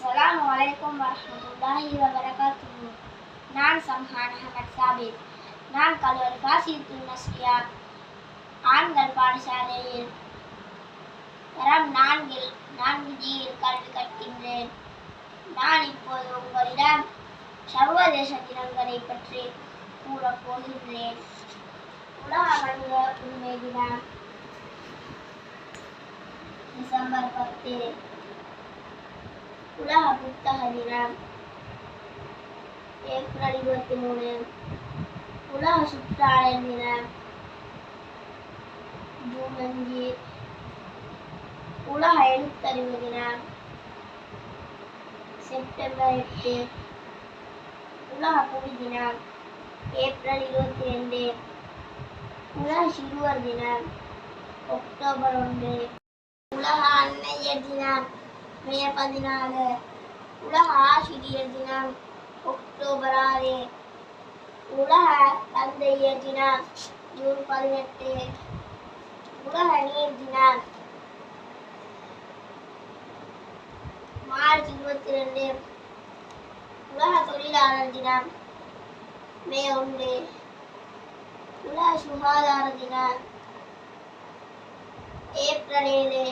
அஸ்ஸலாமு அலைக்கும் வரஹ்மத்துல்லாஹி வபரகாத்துஹு. நான் சம்ஹான் அஹமத் சாபிர். நான் கல்வல் காசித்துல் நஸ்ரியா ஆண்கள் பாடசாலையில் தரம் 4 கல்வி கற்கின்றேன். நான் இப்போது உங்களிடம் சர்வதேச தினங்களை பற்றி கூறப் போகின்றேன். உலக மனித உரிமை தினம் டிசம்பர் 10. உலக புத்தக தினம் ஏப்ரல் 23. உலக சுற்றாடல் தினம் ஜூன் 5. உலக எழுத்தறிவு தினம் செப்டம்பர் 8. உலக புவி தினம் ஏப்ரல் 22. உலக சிறுவர் தினம் அக்டோபர் 1. உலக அன்னையர் தினம் மே 14. உலக ஆசிரியர் தினம் அக்டோபர் 6. உலக தந்தையர் தினம் ஜூன் 18. உலக நீர் தினம் மார்ச் 22. உலக தொழிலாளர் தினம் மே 1. உலக சுகாதார தினம் ஏப்ரல் 7.